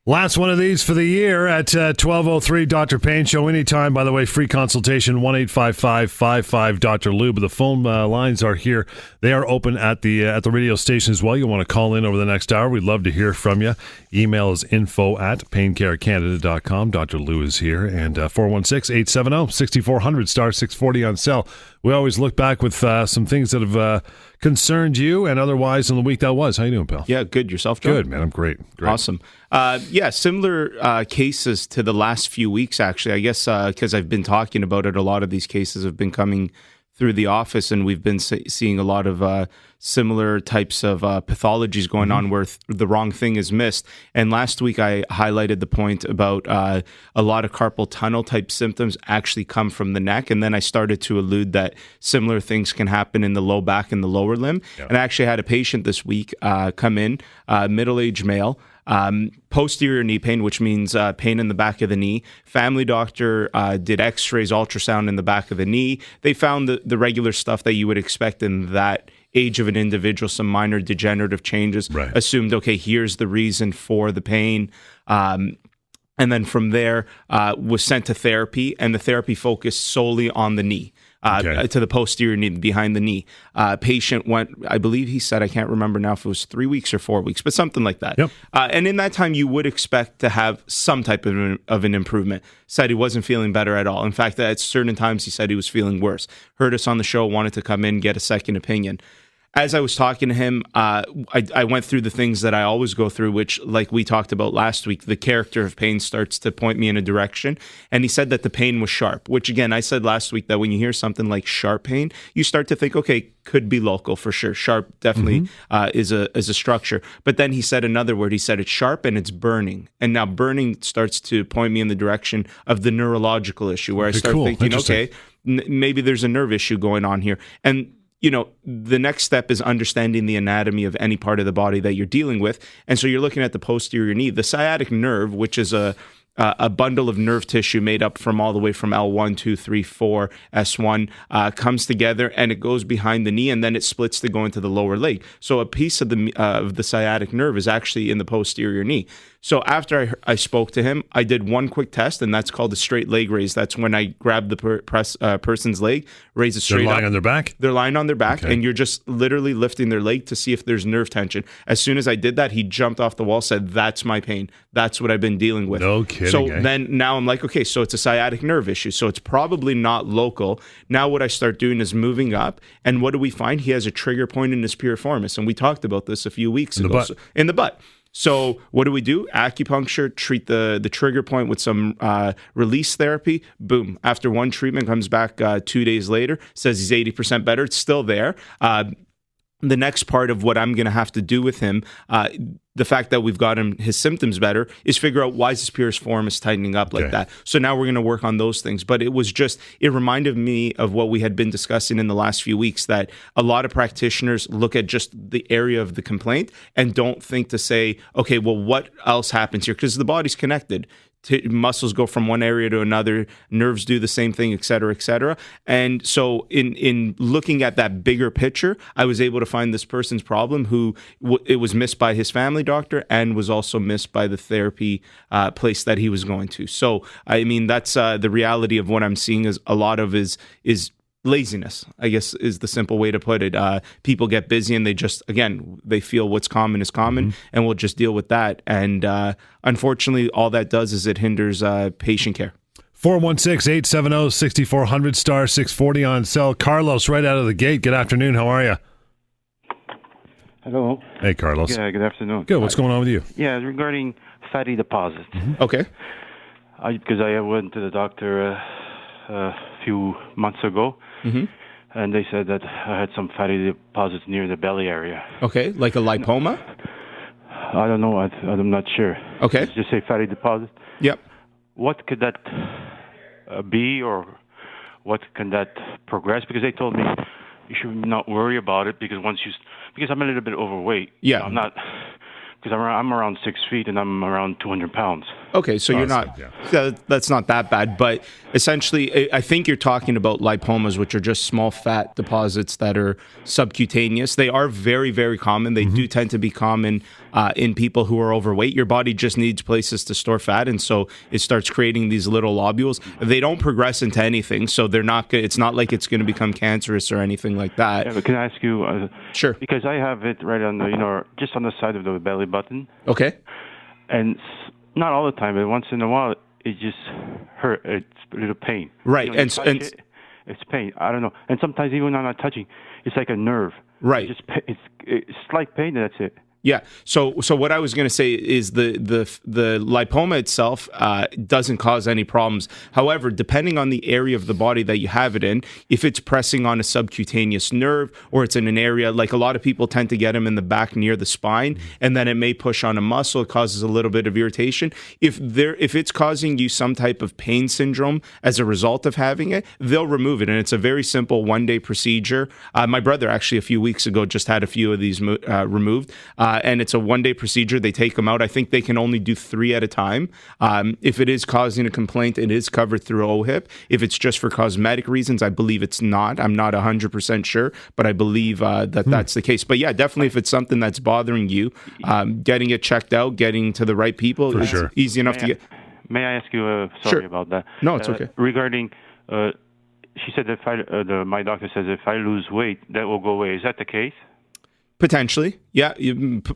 Last one of these for the year at 12:03 Dr. Payne Show anytime. By the way, free consultation 1-855-55 Lou. But the phone lines are here. They are open at the radio station as well. You'll want to call in over the next hour. We'd love to hear from you. Email is info@paincarecanada.com. Dr. Lou is here, and 416-870-6400 *640 on cell. We always look back with some things that have concerned you and otherwise in the week that was. How you doing, pal? Yeah, good. Yourself, John? Good, man. I'm great. Awesome. Similar cases to the last few weeks, actually. I guess because I've been talking about it, a lot of these cases have been coming through the office, and we've been seeing a lot of similar types of pathologies going on where the wrong thing is missed. And last week I highlighted the point about a lot of carpal tunnel type symptoms actually come from the neck. And then I started to allude that similar things can happen in the low back and the lower limb. Yeah. And I actually had a patient this week come in, middle-aged male, posterior knee pain, which means pain in the back of the knee. Family doctor did x-rays, ultrasound in the back of the knee. They found the regular stuff that you would expect in that age of an individual, some minor degenerative changes. Right. Assumed, okay, here's the reason for the pain. And then from there, was sent to therapy, and the therapy focused solely on the knee. To the posterior knee, behind the knee. Patient went, I believe he said, I can't remember now if it was 3 weeks or 4 weeks, but something like that. Yep. And in that time, you would expect to have some type of an improvement. Said he wasn't feeling better at all. In fact, at certain times, he said he was feeling worse. Heard us on the show, wanted to come in, get a second opinion. As I was talking to him, I went through the things that I always go through, which, like we talked about last week, the character of pain starts to point me in a direction. And he said that the pain was sharp, which, again, I said last week that when you hear something like sharp pain, you start to think, okay, could be local for sure. Sharp definitely is a structure. But then he said another word. He said it's sharp and it's burning. And now burning starts to point me in the direction of the neurological issue, where I start thinking, okay, maybe there's a nerve issue going on here. And the next step is understanding the anatomy of any part of the body that you're dealing with. And so you're looking at the posterior knee. The sciatic nerve, which is a bundle of nerve tissue made up from all the way from L1, 2, 3, 4, S1, comes together and it goes behind the knee, and then it splits to go into the lower leg. So a piece of the sciatic nerve is actually in the posterior knee. So after I spoke to him, I did one quick test, and that's called a straight leg raise. That's when I grab the person's leg, raise it straight up. They're lying on their back? They're lying on their back, and you're just literally lifting their leg to see if there's nerve tension. As soon as I did that, he jumped off the wall, said, that's my pain. That's what I've been dealing with. No kidding. So then now I'm like, okay, so it's a sciatic nerve issue. So it's probably not local. Now what I start doing is moving up, and what do we find? He has a trigger point in his piriformis, and we talked about this a few weeks ago. In the butt. So what do? Acupuncture, treat the trigger point with some release therapy. Boom. After one treatment, comes back 2 days later, says he's 80% better. It's still there. The next part of what I'm going to have to do with him, the fact that we've got him his symptoms better, is figure out why is his piriformis tightening up like that. So now we're going to work on those things. But it reminded me of what we had been discussing in the last few weeks, that a lot of practitioners look at just the area of the complaint and don't think to say, okay, well, what else happens here? Because the body's connected. Muscles go from one area to another, nerves do the same thing, et cetera, et cetera. And so in looking at that bigger picture, I was able to find this person's problem who it was missed by his family doctor and was also missed by the therapy place that he was going to. So, I mean, that's the reality of what I'm seeing is a lot of is laziness, I guess, is the simple way to put it. People get busy and they just, again, they feel what's common is common, and we'll just deal with that. And unfortunately, all that does is it hinders patient care. 416-870-6400 *640 on cell. Carlos, right out of the gate. Good afternoon. How are you? Hello. Hey, Carlos. Yeah, good afternoon. Good. What's going on with you? Yeah, regarding fatty deposits. Okay. Because I went to the doctor a few months ago, and they said that I had some fatty deposits near the belly area. Okay, like a lipoma? I don't know. I'm not sure. Okay. Just say fatty deposit. Yep. What could that be, or what can that progress? Because they told me you should not worry about it because because I'm a little bit overweight. Yeah. I'm not, because I'm around 6 feet and I'm around 200 pounds. Okay, so you're not. That's not that bad, but essentially, I think you're talking about lipomas, which are just small fat deposits that are subcutaneous. They are very, very common. They do tend to be common in people who are overweight. Your body just needs places to store fat, and so it starts creating these little lobules. They don't progress into anything, so they're not. It's not like it's going to become cancerous or anything like that. Yeah, but can I ask you? Sure. Because I have it right on the, just on the side of the belly button. Okay. And not all the time, but once in a while, it just hurt. It's a little pain. Right, and it's pain. I don't know. And sometimes even when I'm not touching, it's like a nerve. Right. It's slight pain. And that's it. Yeah. So what I was going to say is the lipoma itself doesn't cause any problems. However, depending on the area of the body that you have it in, if it's pressing on a subcutaneous nerve or it's in an area, like a lot of people tend to get them in the back near the spine, and then it may push on a muscle, it causes a little bit of irritation. If it's causing you some type of pain syndrome as a result of having it, they'll remove it. And it's a very simple 1-day procedure. My brother actually a few weeks ago just had a few of these removed. And it's a 1-day procedure. They take them out. I think they can only do 3 at a time. If it is causing a complaint, it is covered through OHIP. If it's just for cosmetic reasons, I believe it's not. I'm not 100% sure, but I believe that's the case. But yeah, definitely if it's something that's bothering you, getting it checked out, getting to the right people, it's easy enough to get. May I ask you, sorry about that. No, it's okay. Regarding, she said that my doctor says if I lose weight, that will go away. Is that the case? Potentially, yeah,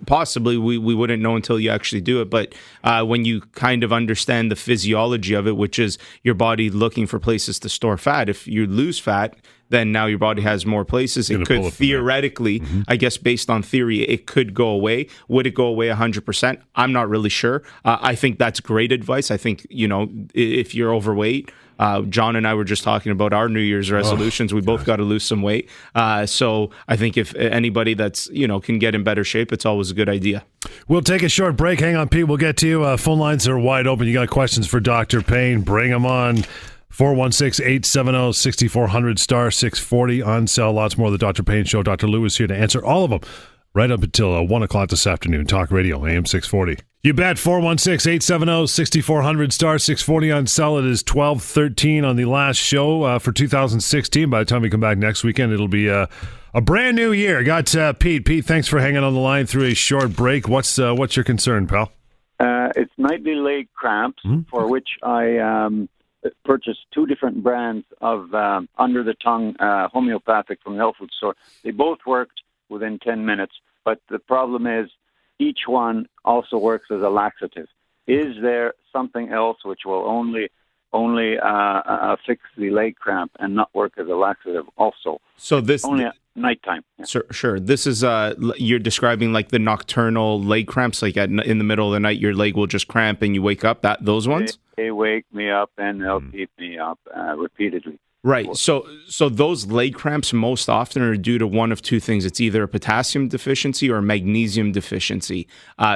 possibly. We wouldn't know until you actually do it. But when you kind of understand the physiology of it, which is your body looking for places to store fat, if you lose fat, then now your body has more places. It could theoretically, I guess based on theory, it could go away. Would it go away 100%? I'm not really sure. I think that's great advice. I think, if you're overweight, John and I were just talking about our New Year's resolutions. We both got to lose some weight. So I think if anybody that's, can get in better shape, it's always a good idea. We'll take a short break. Hang on, Pete. We'll get to you. Phone lines are wide open. You got questions for Dr. Payne, bring them on. 416-870-6400 star 640 on sale. Lots more of the Dr. Payne Show. Dr. Lou is here to answer all of them right up until 1 o'clock this afternoon. Talk Radio, AM 640. You bet. 416-870-6400 star 640 on sale. It is 12:13 on the last show for 2016. By the time we come back next weekend, it'll be a brand new year. Got Pete. Pete, thanks for hanging on the line through a short break. What's your concern, pal? It's nightly leg cramps, for which I purchased 2 different brands of under-the-tongue homeopathic from the health food store. They both worked within 10 minutes, but the problem is each one also works as a laxative. Is there something else which will only fix the leg cramp and not work as a laxative also? So this only at nighttime. Yeah. Sure. This is you're describing like the nocturnal leg cramps, like in the middle of the night, your leg will just cramp and you wake up. Those ones? They wake me up and they'll keep me up repeatedly. Right. So those leg cramps most often are due to one of 2 things. It's either a potassium deficiency or a magnesium deficiency.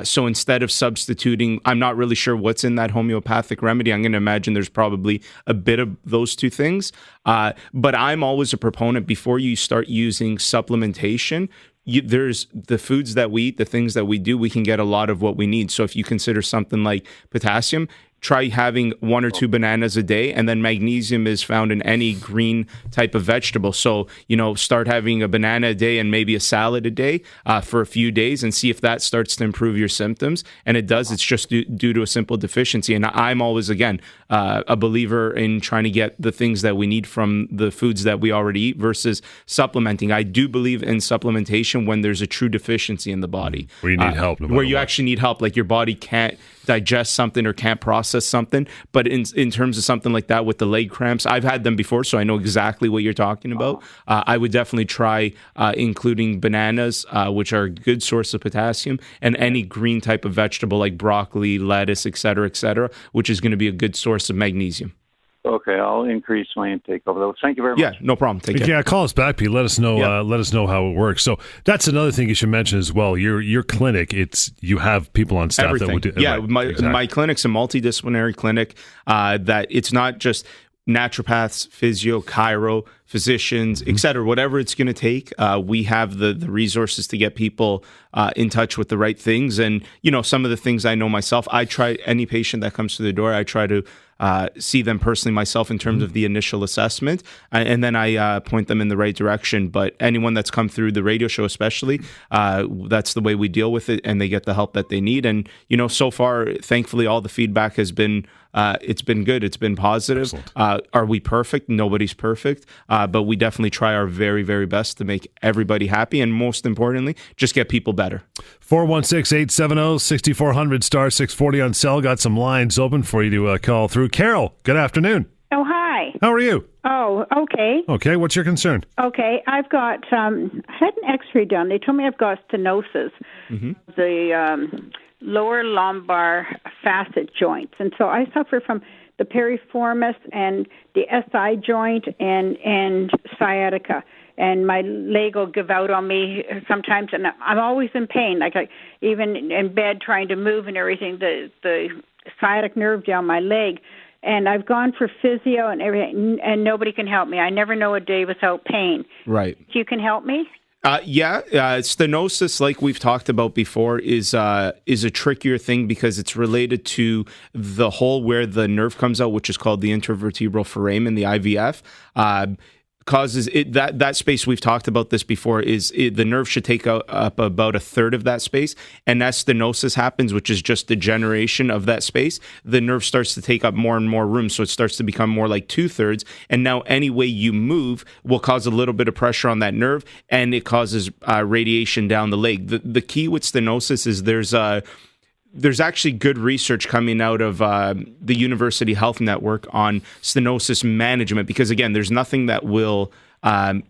So instead of substituting, I'm not really sure what's in that homeopathic remedy. I'm going to imagine there's probably a bit of those 2 things. But I'm always a proponent, before you start using supplementation, there's the foods that we eat, the things that we do, we can get a lot of what we need. So if you consider something like potassium, try having 1 or 2 bananas a day, and then magnesium is found in any green type of vegetable. So, start having a banana a day and maybe a salad a day for a few days and see if that starts to improve your symptoms. And it does. It's just due to a simple deficiency. And I'm always, again, a believer in trying to get the things that we need from the foods that we already eat versus supplementing. I do believe in supplementation when there's a true deficiency in the body. Where you need help. Where you actually need help, like your body can't digest something or can't process something. But in terms of something like that with the leg cramps, I've had them before, so I know exactly what you're talking about. I would definitely try including bananas, which are a good source of potassium, and any green type of vegetable like broccoli, lettuce, et cetera, which is going to be a good source of magnesium. Okay, I'll increase my intake of those. Thank you very much. Yeah, no problem. Take care. Yeah, call us back, Pete. Let us know. Let us know how it works. So that's another thing you should mention as well. Your clinic, you have people on staff Everything. that would do. Yeah, right, my clinic's a multidisciplinary clinic. That it's not just. naturopaths, physio, chiro, physicians, et cetera, whatever it's going to take. We have the resources to get people in touch with the right things. And, some of the things I know myself, I try any patient that comes through the door, I try to see them personally myself in terms of the initial assessment. And then I point them in the right direction. But anyone that's come through the radio show, especially, that's the way we deal with it, and they get the help that they need. And, so far, thankfully, all the feedback has been it's been good. It's been positive. Are we perfect? Nobody's perfect. But we definitely try our very, very best to make everybody happy. And most importantly, just get people better. 416-870-6400 star 640 on cell. Got some lines open for you to call through. Carol, good afternoon. Oh, hi. How are you? Oh, okay. Okay, what's your concern? Okay, I've got, I had an x-ray done. They told me I've got stenosis, the lower lumbar facet joints. And so I suffer from the piriformis and the SI joint and sciatica. And my leg will give out on me sometimes, and I'm always in pain. Like even in bed trying to move and everything, the sciatic nerve down my leg. And I've gone for physio and everything, and nobody can help me. I never know a day without pain. Right. You can help me? Stenosis, like we've talked about before, is a trickier thing because it's related to the hole where the nerve comes out, which is called the intervertebral foramen, the IVF. Causes it that space, we've talked about this before, the nerve should take up about a third of that space, and as stenosis happens, which is just degeneration of that space, the nerve starts to take up more and more room, so it starts to become more like 2/3, and now any way you move will cause a little bit of pressure on that nerve, and it causes radiation down the leg. The key with stenosis is there's actually good research coming out of the University Health Network on stenosis management, because again, there's nothing that will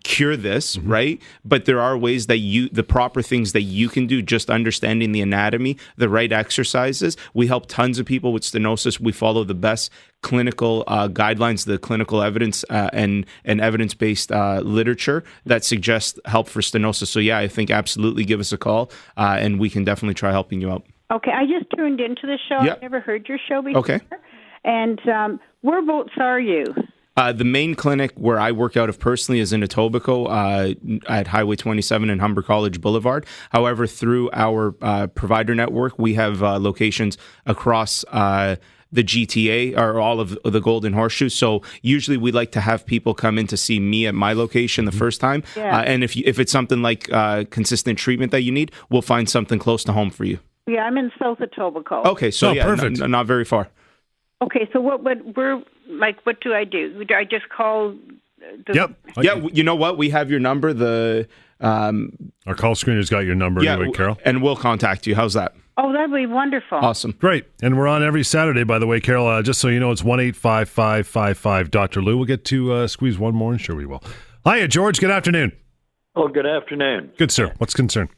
cure this, right? But there are ways that the proper things that you can do, just understanding the anatomy, the right exercises. We help tons of people with stenosis. We follow the best clinical guidelines, the clinical evidence and evidence-based literature that suggests help for stenosis. So yeah, I think absolutely give us a call and we can definitely try helping you out. Okay, I just tuned into the show. Yep. I've never heard your show before. Okay. And whereabouts are you? The main clinic where I work out of personally is in Etobicoke at Highway 27 and Humber College Boulevard. However, through our provider network, we have locations across the GTA or all of the Golden Horseshoe. So usually we like to have people come in to see me at my location the first time. Yeah. And if it's something like consistent treatment that you need, we'll find something close to home for you. Yeah, I'm in South Etobicoke. Okay, so perfect. Not very far. Okay, so what do I do? Do I just call? Yep. Yeah, you know what? We have your number. Our call screener's got your number anyway, Carol. And we'll contact you. How's that? Oh, that'd be wonderful. Awesome. Great. And we're on every Saturday, by the way, Carol. Just so you know, it's 1-855-55 Dr. Lou. We'll get to squeeze one more, and sure we will. Hiya, George. Good afternoon. Oh, good afternoon. Good, sir. What's concern?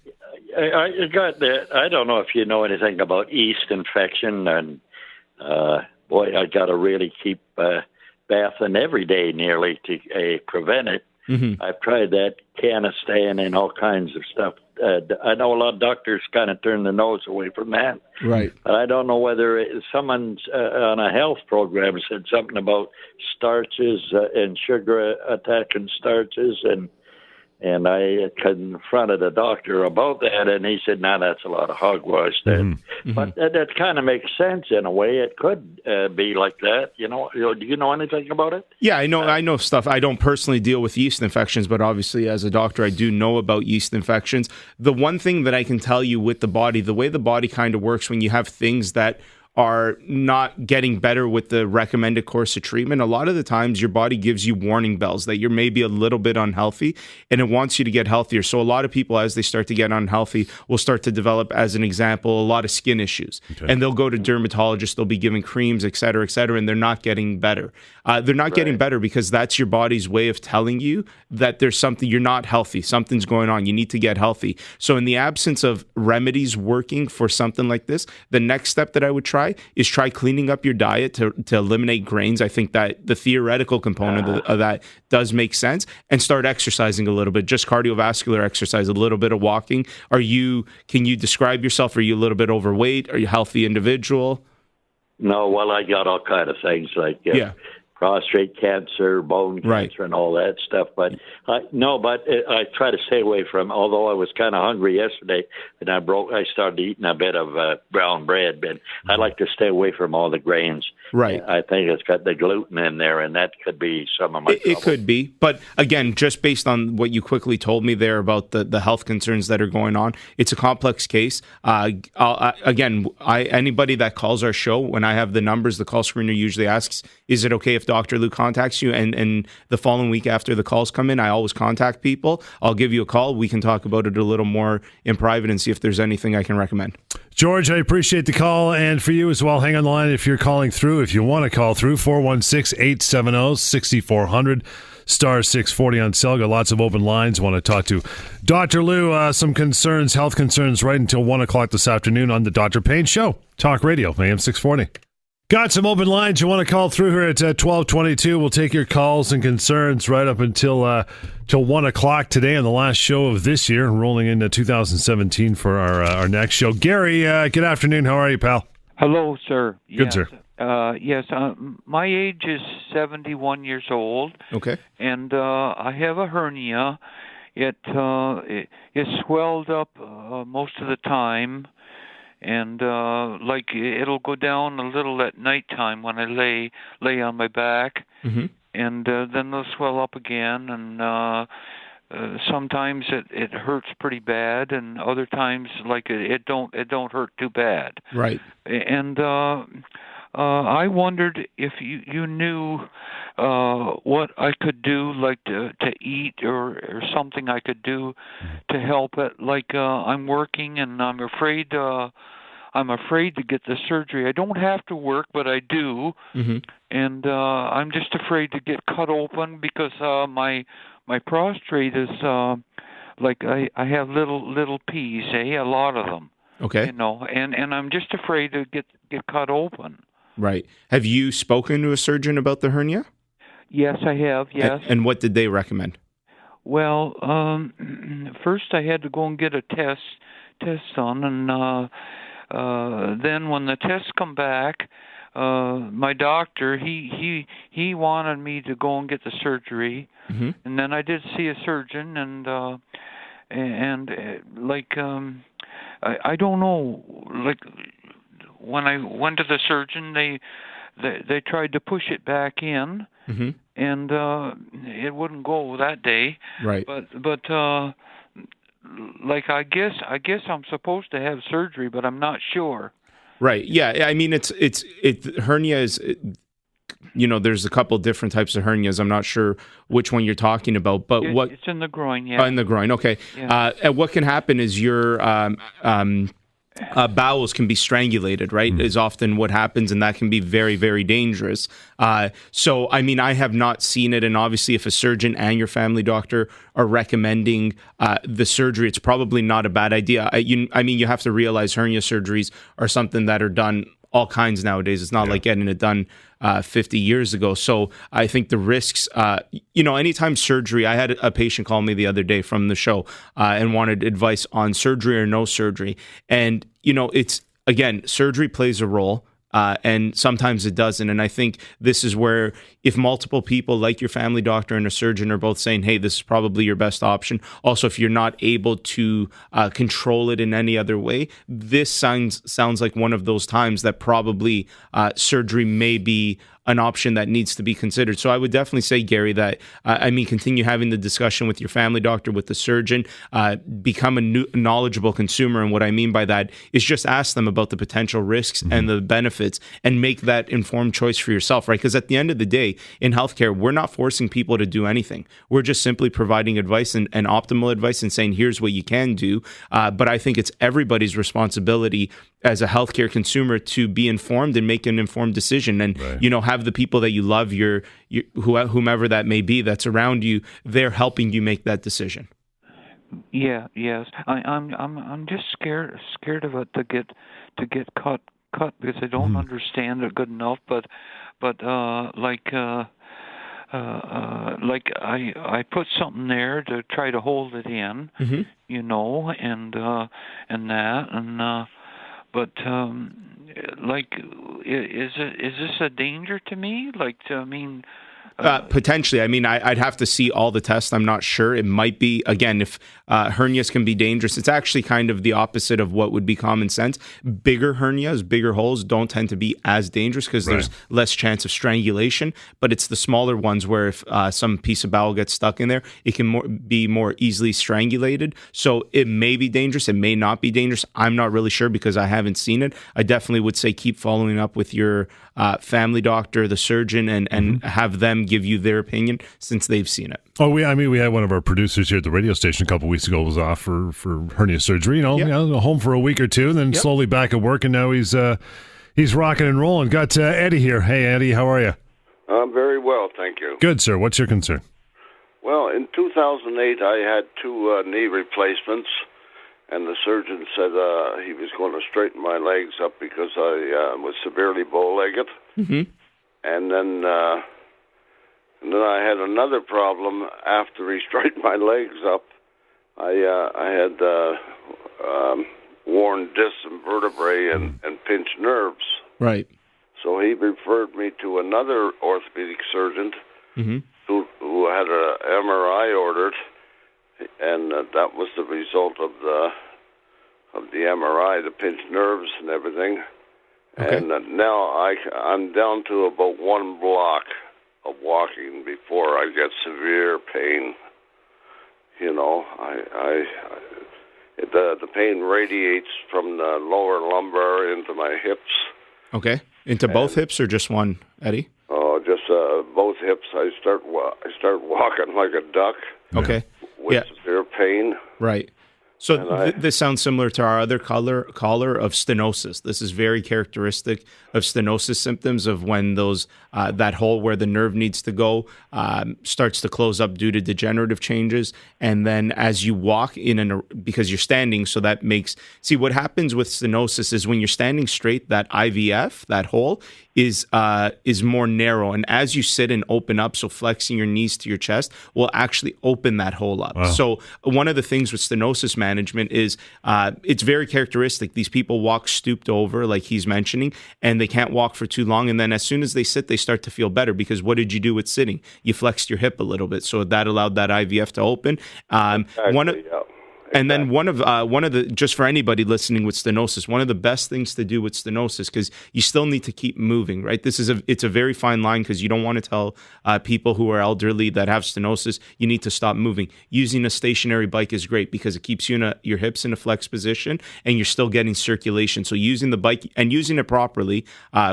I got that. I don't know if you know anything about yeast infection, and boy, I got to really keep bathing every day nearly to prevent it. Mm-hmm. I've tried that, Canesten and all kinds of stuff. I know a lot of doctors kind of turn their nose away from that. Right. But I don't know whether someone's on a health program said something about starches and sugar attacking starches, and I confronted a doctor about that, and he said, "No, that's a lot of hogwash." Mm-hmm. But that kind of makes sense in a way. It could be like that. Do you know anything about it? Yeah, I know stuff. I don't personally deal with yeast infections, but obviously as a doctor, I do know about yeast infections. The one thing that I can tell you with the body, the way the body kind of works when you have things that are not getting better with the recommended course of treatment, a lot of the times your body gives you warning bells that you're maybe a little bit unhealthy and it wants you to get healthier. So a lot of people, as they start to get unhealthy, will start to develop, as an example, a lot of skin issues. Okay. And they'll go to dermatologists, they'll be given creams, et cetera, and they're not getting better. They're not getting better because that's your body's way of telling you that there's something, you're not healthy, something's going on, you need to get healthy. So in the absence of remedies working for something like this, the next step that I would try is try cleaning up your diet to eliminate grains. I think that the theoretical component of that does make sense, and start exercising a little bit, just cardiovascular exercise, a little bit of walking. Can you describe yourself? Are you a little bit overweight? Are you a healthy individual? No, well, I got all kind of things like prostate cancer, bone cancer, and all that stuff. But I try to stay away from. Although I was kind of hungry yesterday, and I started eating a bit of brown bread. But I like to stay away from all the grains. Right. I think it's got the gluten in there, and that could be some of my trouble. It could be. But again, just based on what you quickly told me there about the health concerns that are going on, it's a complex case. Anybody that calls our show, when I have the numbers, the call screener usually asks, is it okay if Dr. Lou contacts you? And the following week after the calls come in, I always contact people. I'll give you a call. We can talk about it a little more in private and see if there's anything I can recommend. George, I appreciate the call, and for you as well, hang on the line if you're calling through. If you want to call through, 416-870-6400, star 640 on cell. Got lots of open lines. Want to talk to Dr. Lou. Some concerns, health concerns, right until 1 o'clock this afternoon on the Dr. Payne Show. Talk Radio, AM 640. Got some open lines. You want to call through here at 1222. We'll take your calls and concerns right up until till 1 o'clock today on the last show of this year, rolling into 2017 for our next show. Gary, good afternoon. How are you, pal? Hello, sir. Good, sir. Yes, my age is 71 years old. Okay. And I have a hernia. It swelled up most of the time. And it'll go down a little at nighttime when I lay on my back, and then they'll swell up again. And sometimes it hurts pretty bad, and other times it don't hurt too bad. Right. And I wondered if you knew what I could do, like to eat or something I could do to help it. I'm working and I'm afraid to get the surgery. I don't have to work, but I do, and I'm just afraid to get cut open because my prostate is I have little peas, a lot of them. Okay. And I'm just afraid to get cut open. Right. Have you spoken to a surgeon about the hernia? Yes, I have, yes. And what did they recommend? Well, first I had to go and get a test done, and then when the tests come back, my doctor, he wanted me to go and get the surgery, and then I did see a surgeon, and I don't know, when I went to the surgeon, they tried to push it back in, and it wouldn't go that day. Right. But I guess I'm supposed to have surgery, but I'm not sure. Right. Yeah. I mean, hernia is. There's a couple different types of hernias. I'm not sure which one you're talking about, but it's in the groin. Yeah. In the groin. Okay. Yeah. And what can happen is your bowels can be strangulated, right? Is often what happens, and that can be very, very dangerous. So, I mean, I have not seen it, and obviously if a surgeon and your family doctor are recommending the surgery, it's probably not a bad idea. You have to realize hernia surgeries are something that are done all kinds nowadays. It's not like getting it done 50 years ago. So I think the risks, anytime surgery, I had a patient call me the other day from the show and wanted advice on surgery or no surgery. And, surgery plays a role. And sometimes it doesn't. And I think this is where if multiple people like your family doctor and a surgeon are both saying, hey, this is probably your best option. Also, if you're not able to control it in any other way, this sounds like one of those times that probably surgery may be an option that needs to be considered. So I would definitely say, Gary, that, continue having the discussion with your family doctor, with the surgeon, become a knowledgeable consumer. And what I mean by that is just ask them about the potential risks and the benefits and make that informed choice for yourself, right? Because at the end of the day, in healthcare, we're not forcing people to do anything. We're just simply providing advice and optimal advice and saying, here's what you can do. But I think it's everybody's responsibility as a healthcare consumer to be informed and make an informed decision, and have the people that you love, whomever that may be that's around you, they're helping you make that decision. Yeah, yes. I'm just scared of it to get cut because I don't understand it good enough. But I put something there to try to hold it in, and that, and but like, is this a danger to me? Like, Potentially. I mean, I'd have to see all the tests. I'm not sure. It might be, again, if hernias can be dangerous, it's actually kind of the opposite of what would be common sense. Bigger hernias, bigger holes don't tend to be as dangerous because there's less chance of strangulation. But it's the smaller ones where if some piece of bowel gets stuck in there, it can be more easily strangulated. So it may be dangerous. It may not be dangerous. I'm not really sure because I haven't seen it. I definitely would say keep following up with your family doctor, the surgeon, and have them give you their opinion since they've seen it. Oh, we had one of our producers here at the radio station a couple of weeks ago was off for hernia surgery. You know, home for a week or two, and then slowly back at work, and now he's rocking and rolling. Got Eddie here. Hey, Eddie, how are you? I'm very well, thank you. Good, sir. What's your concern? Well, in 2008, I had two knee replacements, and the surgeon said he was going to straighten my legs up because I was severely bow-legged. Mm-hmm. And then I had another problem after he straightened my legs up. I had worn discs and vertebrae and pinched nerves. Right. So he referred me to another orthopedic surgeon who had an MRI ordered, and that was the result of the MRI, the pinched nerves and everything. Okay. And now I'm down to about 1 block of walking before I get severe pain. You know, the pain radiates from the lower lumbar into my hips. Okay, into both hips or just one, Eddie? Oh, just both hips. I start walking like a duck. Okay, with severe pain. Right. So this sounds similar to our other caller of stenosis. This is very characteristic of stenosis symptoms of when those that hole where the nerve needs to go starts to close up due to degenerative changes, and then as you walk because you're standing, so that makes what happens with stenosis is when you're standing straight, that IVF, that hole is more narrow, and as you sit and open up, so flexing your knees to your chest will actually open that hole up. Wow. So one of the things with stenosis management is it's very characteristic. These people walk stooped over, like he's mentioning, and they can't walk for too long, and then as soon as they sit, they start to feel better because what did you do with sitting? You flexed your hip a little bit, so that allowed that IVF to open. And then one of the, just for anybody listening with stenosis, one of the best things to do with stenosis, because you still need to keep moving, right? It's a very fine line because you don't want to tell people who are elderly that have stenosis, you need to stop moving. Using a stationary bike is great because it keeps your hips in a flex position and you're still getting circulation. So using the bike and using it properly,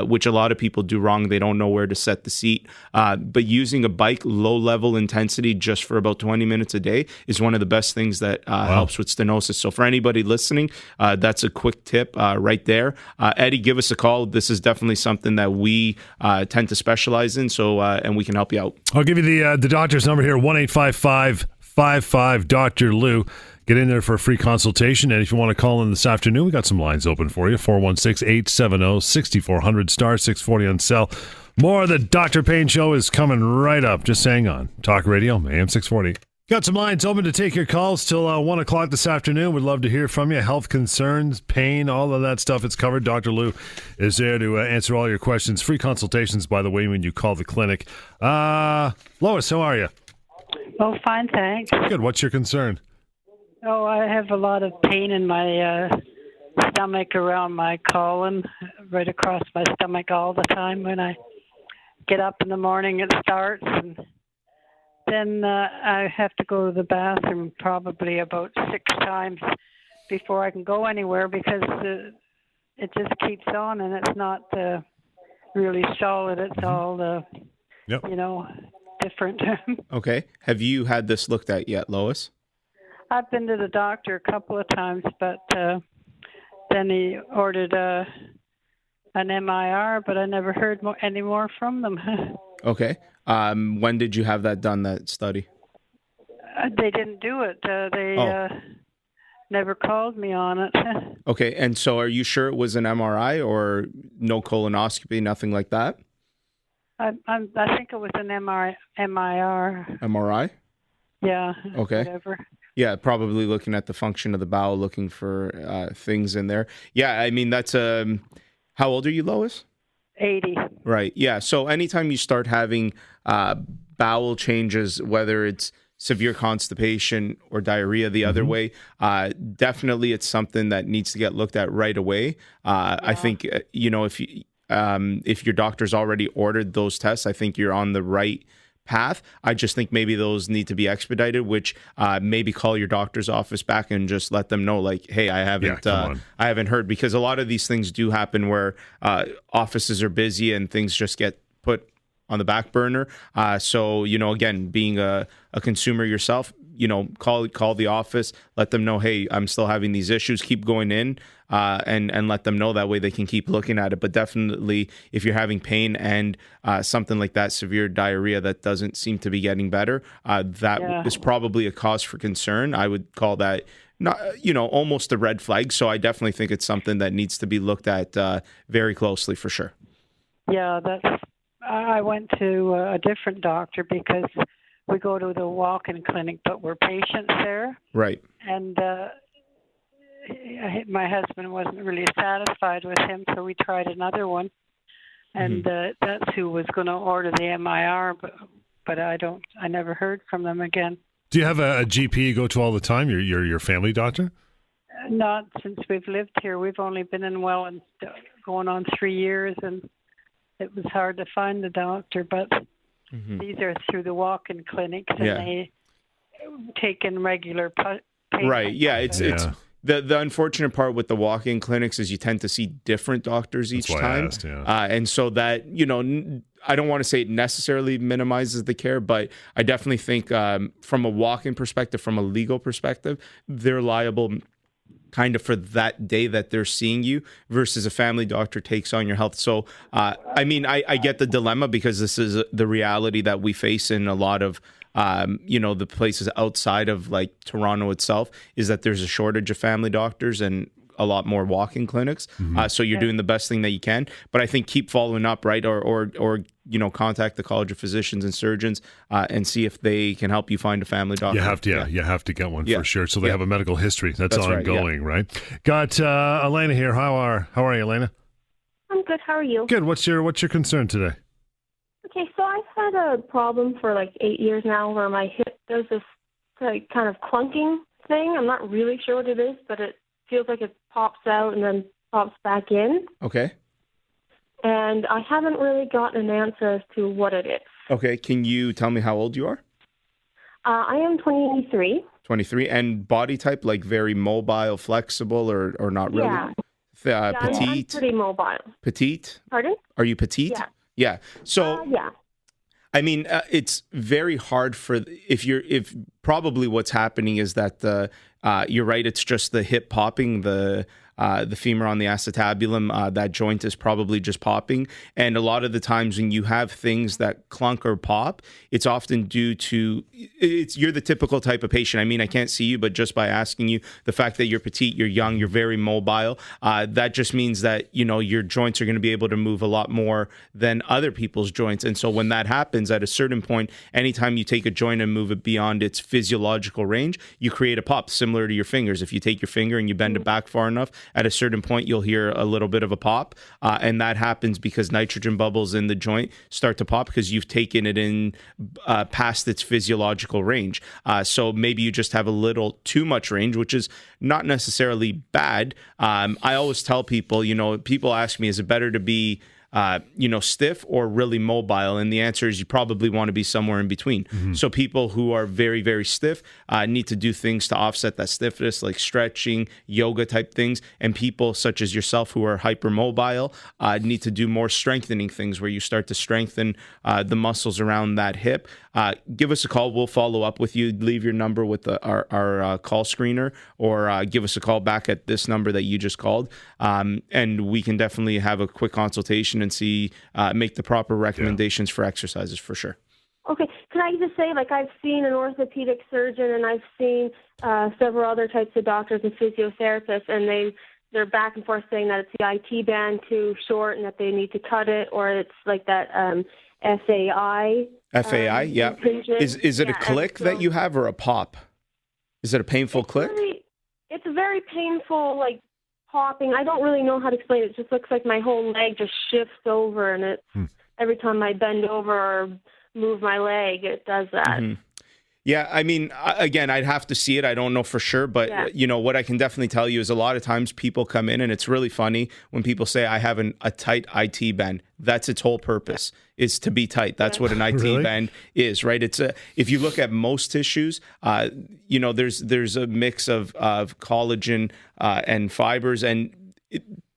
which a lot of people do wrong, they don't know where to set the seat, but using a bike low level intensity just for about 20 minutes a day is one of the best things that helps with stenosis. So for anybody listening, that's a quick tip right there. Eddie, give us a call. This is definitely something that we tend to specialize in, so and we can help you out. I'll give you the doctor's number here, 1-855-55 Lou. Get in there for a free consultation, and if you want to call in this afternoon, we got some lines open for you, 416-870-6400, star 640 on cell. More of the Dr. Payne Show is coming right up. Just hang on. Talk Radio, AM 640. Got some lines open to take your calls till 1 o'clock this afternoon. We'd love to hear from you. Health concerns, pain, all of that stuff. It's covered. Dr. Lou is there to answer all your questions. Free consultations, by the way, when you call the clinic. Lois, how are you? Oh, fine, thanks. Good. What's your concern? Oh, I have a lot of pain in my stomach, around my colon, right across my stomach all the time. When I get up in the morning, it starts, and then I have to go to the bathroom probably about 6 times before I can go anywhere because it just keeps on, and it's not really solid. It's all, different. Okay. Have you had this looked at yet, Lois? I've been to the doctor a couple of times, but then he ordered an MRI, but I never heard any more from them. Okay. When did you have that done, that study? They didn't do it. They never called me on it. Okay. And so are you sure it was an MRI or no colonoscopy, nothing like that? I think it was an MRI. MRI? Yeah. Okay. Whatever. Yeah, probably looking at the function of the bowel, looking for things in there. Yeah, I mean, that's How old are you, Lois? 80. Right. Yeah. So anytime you start having bowel changes, whether it's severe constipation or diarrhea the other way, definitely it's something that needs to get looked at right away. I think, if your doctor's already ordered those tests, I think you're on the right path. I just think maybe those need to be expedited, which maybe call your doctor's office back and just let them know, like, hey, I haven't heard, because a lot of these things do happen where offices are busy and things just get put on the back burner. So, again, being a consumer yourself, call the office, let them know, hey, I'm still having these issues, keep going in, and let them know. That way they can keep looking at it. But definitely, if you're having pain and something like that, severe diarrhea that doesn't seem to be getting better, that is probably a cause for concern. I would call that almost a red flag. So I definitely think it's something that needs to be looked at very closely for sure. Yeah, I went to a different doctor because we go to the walk-in clinic, but we're patients there. Right. And my husband wasn't really satisfied with him, so we tried another one. And that's who was going to order the MIR, but I never heard from them again. Do you have a GP you go to all the time, your family doctor? Not since we've lived here. We've only been in Welland going on 3 years, and it was hard to find the doctor, but these are through the walk-in clinics, and they take in regular patients. Right, yeah, it's the unfortunate part with the walk-in clinics is you tend to see different doctors each time. I asked, and so that, I don't want to say it necessarily minimizes the care, but I definitely think from a walk-in perspective, from a legal perspective, they're liable kind of for that day that they're seeing you versus a family doctor takes on your health. So, I get the dilemma because this is the reality that we face in a lot of, the places outside of like Toronto itself, is that there's a shortage of family doctors and a lot more walk-in clinics. So you're doing the best thing that you can, but I think keep following up, right? Or contact the College of Physicians and Surgeons and see if they can help you find a family doctor. You have to get one for sure. So they have a medical history that's ongoing, right? Got Elena here. How are you, Elena? I'm good. How are you? Good. What's your concern today? Okay, so I've had a problem for like 8 years now where my hip does this like kind of clunking thing. I'm not really sure what it is, but it feels like it pops out and then pops back in. Okay. And I haven't really gotten an answer as to what it is. Okay. Can you tell me how old you are? I am 23. 23. And body type, like very mobile, flexible, or not really? Yeah. Petite? I'm pretty mobile. Petite? Pardon? Are you petite? Yeah. So, it's very hard if probably what's happening is that you're right. It's just the hip popping, the femur on the acetabulum, that joint is probably just popping. And a lot of the times when you have things that clunk or pop, it's often due to, you're the typical type of patient. I mean, I can't see you, but just by asking you, the fact that you're petite, you're young, you're very mobile, that just means that, your joints are going to be able to move a lot more than other people's joints. And so when that happens at a certain point, anytime you take a joint and move it beyond its physiological range, you create a pop similar to your fingers. If you take your finger and you bend it back far enough, at a certain point, you'll hear a little bit of a pop. And that happens because nitrogen bubbles in the joint start to pop because you've taken it in past its physiological range. So maybe you just have a little too much range, which is not necessarily bad. I always tell people, people ask me, is it better to be stiff or really mobile? And the answer is you probably want to be somewhere in between. So people who are very, very stiff need to do things to offset that stiffness, like stretching, yoga type things. And people such as yourself who are hypermobile need to do more strengthening things where you start to strengthen the muscles around that hip. Give us a call. We'll follow up with you. Leave your number with our call screener, or give us a call back at this number that you just called. And we can definitely have a quick consultation and see, make the proper recommendations for exercises for sure. Okay. Can I just say, like, I've seen an orthopedic surgeon and I've seen several other types of doctors and physiotherapists, and they're back and forth saying that it's the IT band too short and that they need to cut it, or it's like that FAI. FAI, yeah. Is it a click that you have or a pop? Is it a painful click? It's a very painful, like, popping. I don't really know how to explain it. It just looks like my whole leg just shifts over, and it every time I bend over or move my leg, it does that. Yeah, I mean, again, I'd have to see it. I don't know for sure, but what I can definitely tell you is a lot of times people come in, and it's really funny when people say, I have a tight IT band. That's its whole purpose, is to be tight. That's what an IT band is, right? It's if you look at most tissues, there's a mix of collagen and fibers, and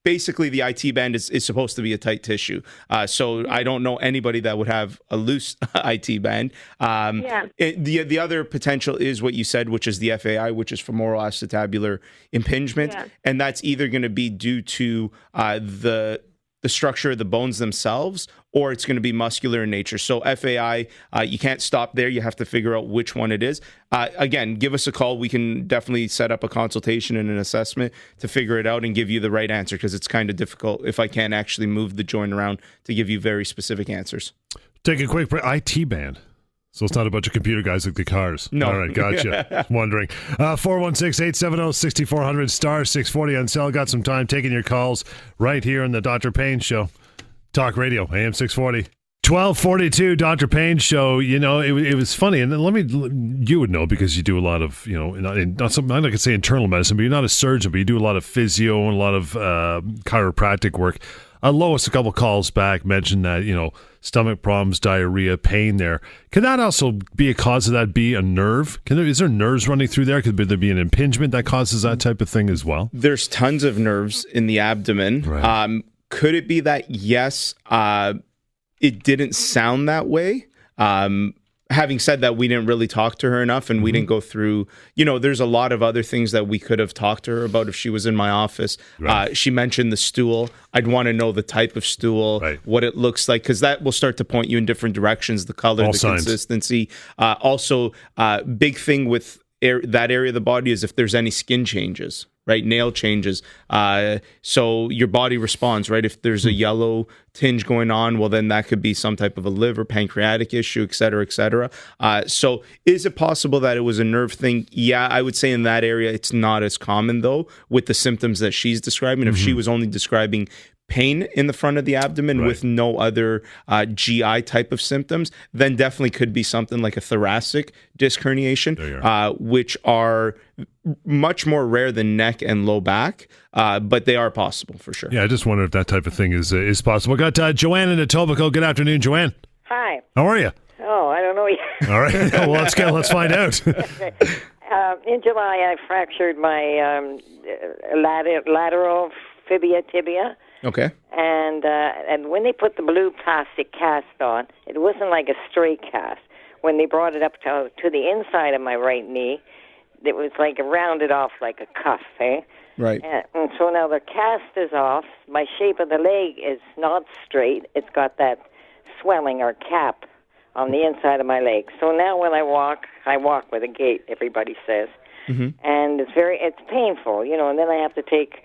basically the IT band is supposed to be a tight tissue. So I don't know anybody that would have a loose IT band. The other potential is what you said, which is the FAI, which is femoral acetabular impingement. And that's either going to be due to the structure of the bones themselves, or it's going to be muscular in nature. So FAI, you can't stop there. You have to figure out which one it is. Again, give us a call. We can definitely set up a consultation and an assessment to figure it out and give you the right answer, because it's kind of difficult if I can't actually move the joint around to give you very specific ansers. Take a quick break. IT band. So it's not a bunch of computer guys like the cars. No. All right, gotcha. Wondering. 416-870-6400, star 640 on cell. Got some time taking your calls right here on the Dr. Payne Show. Talk Radio, AM 640. 1242, Dr. Payne Show. It was funny. And then you would know because you do a lot of, not something, I'm not going to say internal medicine, but you're not a surgeon, but you do a lot of physio and a lot of chiropractic work. Lois, a couple calls back, mentioned that, stomach problems, diarrhea, pain there. Can that also be a cause of that be a nerve? Is there nerves running through there? Could there be an impingement that causes that type of thing as well? There's tons of nerves in the abdomen. Right. Could it be that? Yes. It didn't sound that way. Having said that, we didn't really talk to her enough, and we didn't go through, there's a lot of other things that we could have talked to her about if she was in my office. Right. She mentioned the stool. I'd want to know the type of stool, what it looks like, because that will start to point you in different directions, the color, the consistency. Also, big thing with that area of the body is if there's any skin changes. Right, nail changes. So your body responds, right? If there's a yellow tinge going on, well, then that could be some type of a liver, pancreatic issue, et cetera, et cetera. So is it possible that it was a nerve thing? Yeah, I would say in that area, it's not as common, though, with the symptoms that she's describing. If she was only describing pain in the front of the abdomen with no other GI type of symptoms, then definitely could be something like a thoracic disc herniation, which are much more rare than neck and low back, but they are possible for sure. Yeah, I just wonder if that type of thing is possible. Got Joanne in Etobicoke. Good afternoon, Joanne. Hi. How are you? Oh, I don't know yet. All right. Well, let's find out. In July, I fractured my lateral tibia. Okay. And when they put the blue plastic cast on, it wasn't like a straight cast. When they brought it up to the inside of my right knee, it was like rounded off like a cuff, eh? Right. And so now the cast is off. My shape of the leg is not straight. It's got that swelling or cap on the inside of my leg. So now when I walk with a gait, everybody says. And it's painful, and then I have to take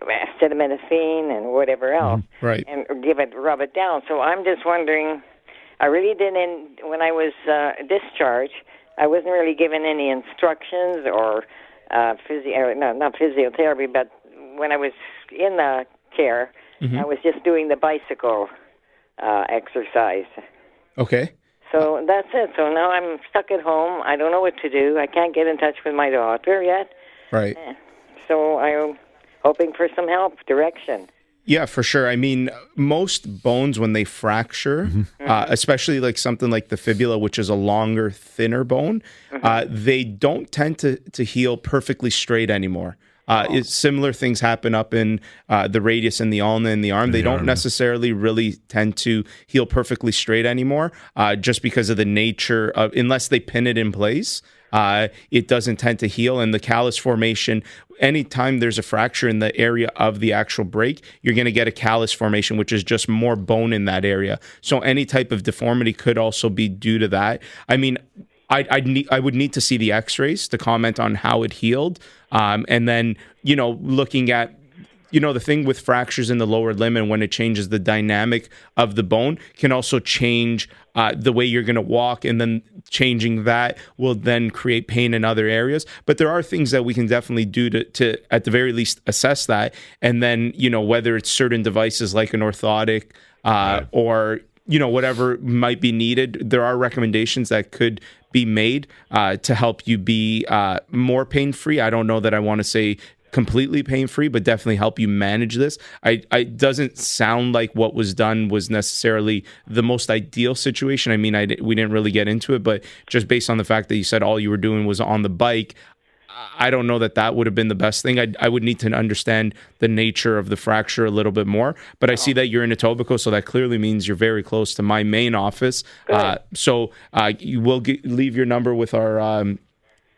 acetaminophen and whatever else, and rub it down. So I'm just wondering, I really didn't, when I was discharged, I wasn't really given any instructions or not physiotherapy, but when I was in the care, I was just doing the bicycle exercise. Okay. So that's it. So now I'm stuck at home. I don't know what to do. I can't get in touch with my daughter yet. Right. So I'm hoping for some help, direction. Yeah, for sure. I mean, most bones, when they fracture, especially like something like the fibula, which is a longer, thinner bone, they don't tend to heal perfectly straight anymore. Similar things happen up in the radius and the ulna in the arm. They don't necessarily really tend to heal perfectly straight anymore, just because of the nature of, unless they pin it in place, it doesn't tend to heal. And the callus formation, anytime there's a fracture in the area of the actual break, you're going to get a callus formation, which is just more bone in that area. So any type of deformity could also be due to that. I mean, I would need to see the x-rays to comment on how it healed. And then, looking at the thing with fractures in the lower limb, and when it changes the dynamic of the bone, can also change the way you're going to walk, and then changing that will then create pain in other areas. But there are things that we can definitely do to at the very least assess that, and then whether it's certain devices like an orthotic or whatever might be needed, there are recommendations that could be made to help you be more pain-free. I don't know that I want to say completely pain-free, but definitely help you manage this. It doesn't sound like what was done was necessarily the most ideal situation. I mean, we didn't really get into it, but just based on the fact that you said all you were doing was on the bike, I don't know that would have been the best thing. I would need to understand the nature of the fracture a little bit more. But I see that you're in Etobicoke, so that clearly means you're very close to my main office. So you will leave your number with our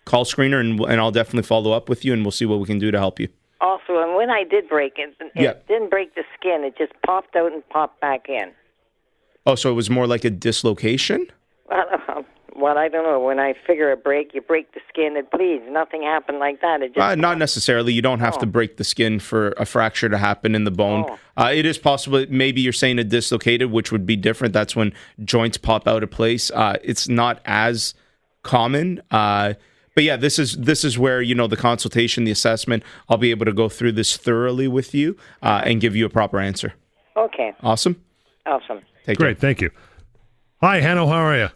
call screener, and I'll definitely follow up with you, and we'll see what we can do to help you. Also, and when I did break it, it didn't break the skin. It just popped out and popped back in. Oh, so it was more like a dislocation? Well, I don't know. When I figure a break, you break the skin, it bleeds. Nothing happened like that. It just not necessarily. You don't have to break the skin for a fracture to happen in the bone. It is possible. Maybe you're saying a dislocated, which would be different. That's when joints pop out of place. It's not as common. But yeah, this is where, the consultation, the assessment, I'll be able to go through this thoroughly with you and give you a proper answer. Okay. Awesome. Great. Care. Thank you. Hi, Hanno. How are you?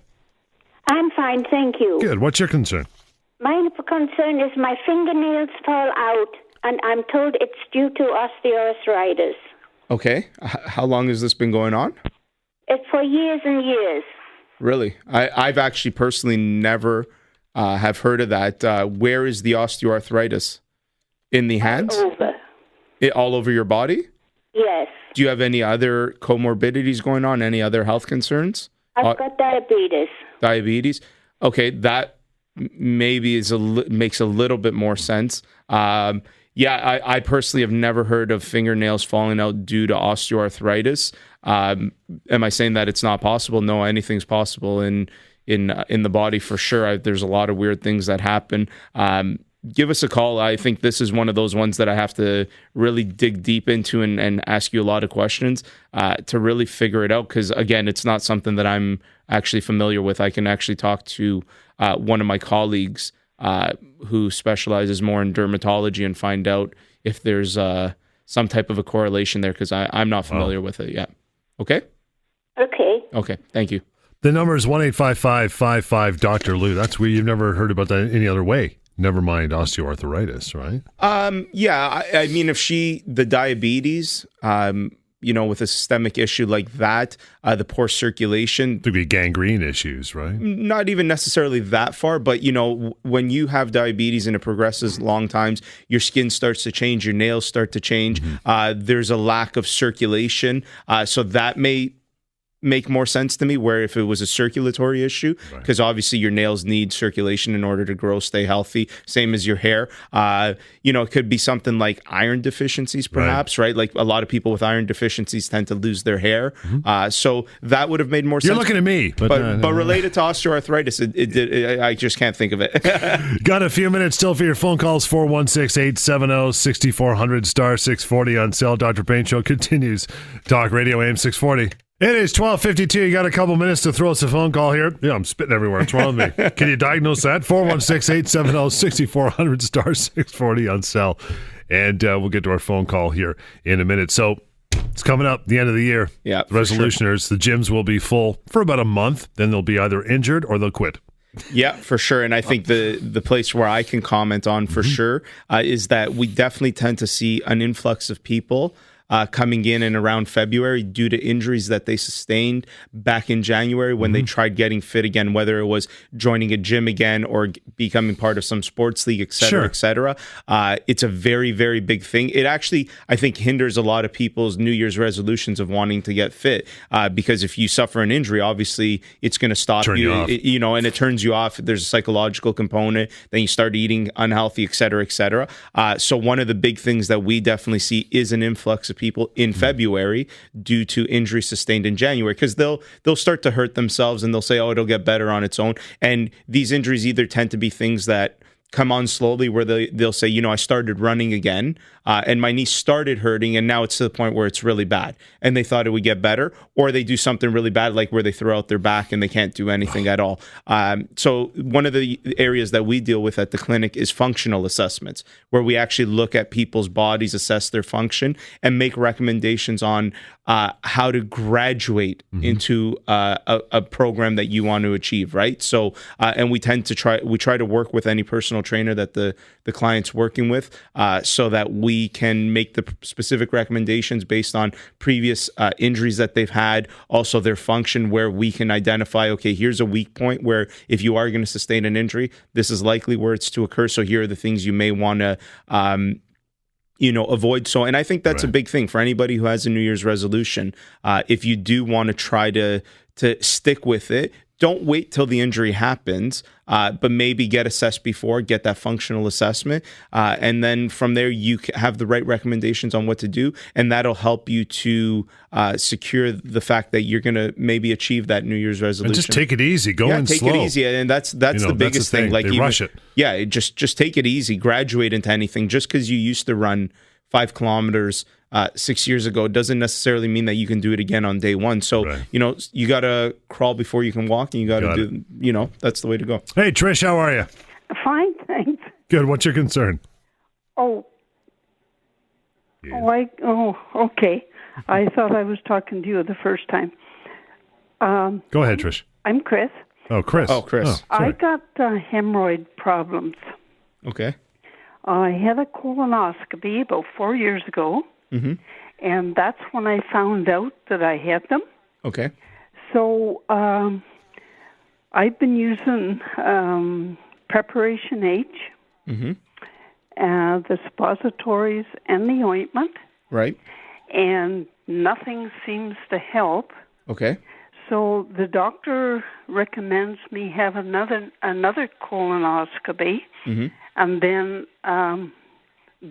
I'm fine, thank you. Good. What's your concern? My concern is my fingernails fall out, and I'm told it's due to osteoarthritis. Okay. How long has this been going on? It's for years and years. Really? I've actually personally never have heard of that. Where is the osteoarthritis? In the hands? All over your body? Yes. Do you have any other comorbidities going on? Any other health concerns? I've got diabetes. Diabetes? Okay, that maybe makes a little bit more sense. I personally have never heard of fingernails falling out due to osteoarthritis. Am I saying that it's not possible? No, anything's possible in the body for sure. There's a lot of weird things that happen. Give us a call. I think this is one of those ones that I have to really dig deep into and ask you a lot of questions to really figure it out. Because again, it's not something that I'm actually familiar with. I can actually talk to one of my colleagues who specializes more in dermatology and find out if there's some type of a correlation there, because I'm not familiar with it yet. Okay? Okay. Thank you. The number is 1-855-55-Dr. Lou. That's where you've never heard about that any other way. Never mind osteoarthritis, right? Yeah. I mean, if the diabetes, with a systemic issue like that, the poor circulation. Could be gangrene issues, right? Not even necessarily that far, but, when you have diabetes and it progresses long times, your skin starts to change, your nails start to change. Mm-hmm. There's a lack of circulation. So that may make more sense to me, where if it was a circulatory issue, because obviously your nails need circulation in order to grow, stay healthy, same as your hair. It could be something like iron deficiencies, perhaps, right? Like a lot of people with iron deficiencies tend to lose their hair. Mm-hmm. So that would have made more sense. You're looking at me. But related to osteoarthritis, I just can't think of it. Got a few minutes still for your phone calls. 416-870-6400 star 640 on cell. Dr. Payne Show continues. Talk Radio AM 640. It is 12:52. You got a couple minutes to throw us a phone call here. Yeah, I'm spitting everywhere. What's wrong with me? Can you diagnose that? 416-870-6400 star 640 on cell. And we'll get to our phone call here in a minute. So it's coming up, the end of the year. Yeah, the resolutioners, the gyms will be full for about a month. Then they'll be either injured or they'll quit. Yeah, for sure. And I think the place where I can comment on for sure is that we definitely tend to see an influx of people coming in and around February due to injuries that they sustained back in January when they tried getting fit again, whether it was joining a gym again or becoming part of some sports league, et cetera, et cetera. It's a very, very big thing. It actually, I think, hinders a lot of people's New Year's resolutions of wanting to get fit because if you suffer an injury, obviously it's going to stop you, and it turns you off. There's a psychological component. Then you start eating unhealthy, et cetera, et cetera. So one of the big things that we definitely see is an influx of people in February due to injury sustained in January, because they'll start to hurt themselves and they'll say, oh, it'll get better on its own. And these injuries either tend to be things that come on slowly where they'll say, I started running again and my knee started hurting and now it's to the point where it's really bad and they thought it would get better, or they do something really bad like where they throw out their back and they can't do anything at all. So one of the areas that we deal with at the clinic is functional assessments, where we actually look at people's bodies, assess their function, and make recommendations on how to graduate into a program that you want to achieve, right? So, and we try to work with any personal trainer that the client's working with, so that we can make the specific recommendations based on previous injuries that they've had, also their function, where we can identify, okay, here's a weak point where if you are going to sustain an injury, this is likely where it's to occur. So here are the things you may want to avoid. So, and I think that's a big thing for anybody who has a New Year's resolution. If you do want to try to stick with it, don't wait till the injury happens, but maybe get assessed before, get that functional assessment. And then from there, you have the right recommendations on what to do. And that'll help you to secure the fact that you're going to maybe achieve that New Year's resolution. And just take it easy. Go in slow. Take it easy. And that's the biggest thing. Like, they rush it. Yeah, just take it easy. Graduate into anything. Just because you used to run 5 kilometers 6 years ago doesn't necessarily mean that you can do it again on day one. So, you got to crawl before you can walk, and you got to do, that's the way to go. Hey, Trish, how are you? Fine, thanks. Good. What's your concern? Okay. I thought I was talking to you the first time. Go ahead, Trish. I'm Chris. Oh, Chris. I got hemorrhoid problems. Okay. I had a colonoscopy about 4 years ago, and that's when I found out that I had them. Okay. So I've been using Preparation H, the suppositories, and the ointment. Right. And nothing seems to help. Okay. So the doctor recommends me have another colonoscopy, and then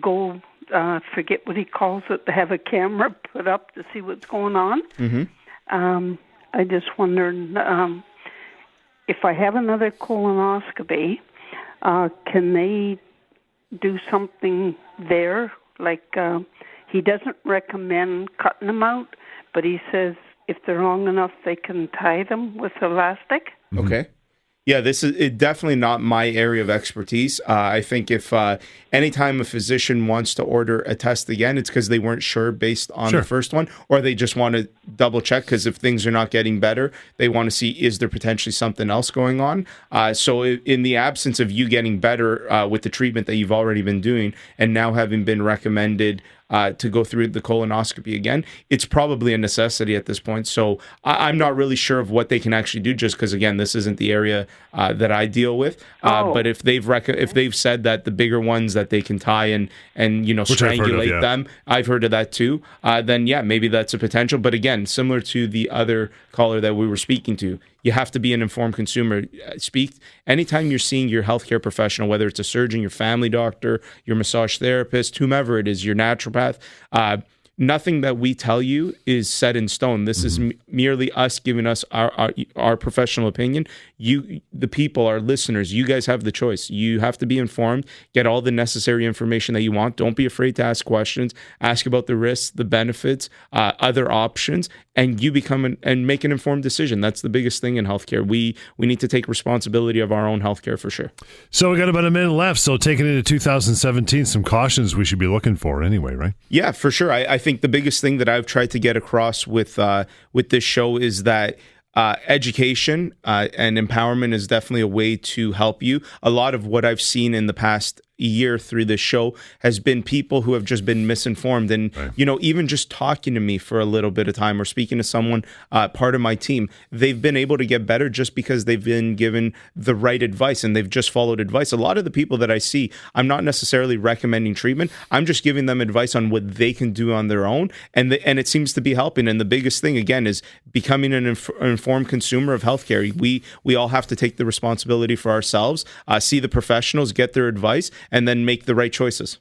go, forget what he calls it, to have a camera put up to see what's going on. I just wondered if I have another colonoscopy, can they do something there? Like, he doesn't recommend cutting them out, but he says if they're long enough, they can tie them with elastic. Okay. Yeah, this is definitely not my area of expertise. I think if anytime a physician wants to order a test again, it's because they weren't sure based on the first one, or they just want to double check, because if things are not getting better, they want to see, is there potentially something else going on? So in the absence of you getting better with the treatment that you've already been doing, and now having been recommended to go through the colonoscopy again, it's probably a necessity at this point. So I'm not really sure of what they can actually do, just because, again, this isn't the area that I deal with. But if they've said that the bigger ones that they can tie and strangulate them, I've heard of that too. Then maybe that's a potential. But again, similar to the other caller that we were speaking to, you have to be an informed consumer. Anytime you're seeing your healthcare professional, whether it's a surgeon, your family doctor, your massage therapist, whomever it is, your naturopath, nothing that we tell you is set in stone. This is merely us giving us our professional opinion. You, the people, our listeners, you guys have the choice. You have to be informed, get all the necessary information that you want. Don't be afraid to ask questions. Ask about the risks, the benefits, other options, and you become and make an informed decision. That's the biggest thing in healthcare. We need to take responsibility of our own healthcare for sure. So we got about a minute left. So taking into 2017, some cautions we should be looking for anyway, right? Yeah, for sure. I think the biggest thing that I've tried to get across with this show is that education and empowerment is definitely a way to help you. A lot of what I've seen in the past year through this show has been people who have just been misinformed, and even just talking to me for a little bit of time or speaking to someone part of my team, they've been able to get better just because they've been given the right advice and they've just followed advice. A lot of the people that I see, I'm not necessarily recommending treatment. I'm just giving them advice on what they can do on their own, and it seems to be helping. And the biggest thing again is becoming an informed consumer of healthcare. We all have to take the responsibility for ourselves, see the professionals, get their advice, and then make the right choices.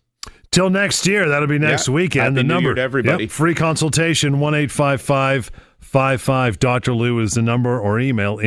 Till next year, that'll be next weekend. Happy New Year to everybody. Free consultation, 1-855-55 Dr. Lou is the number, or email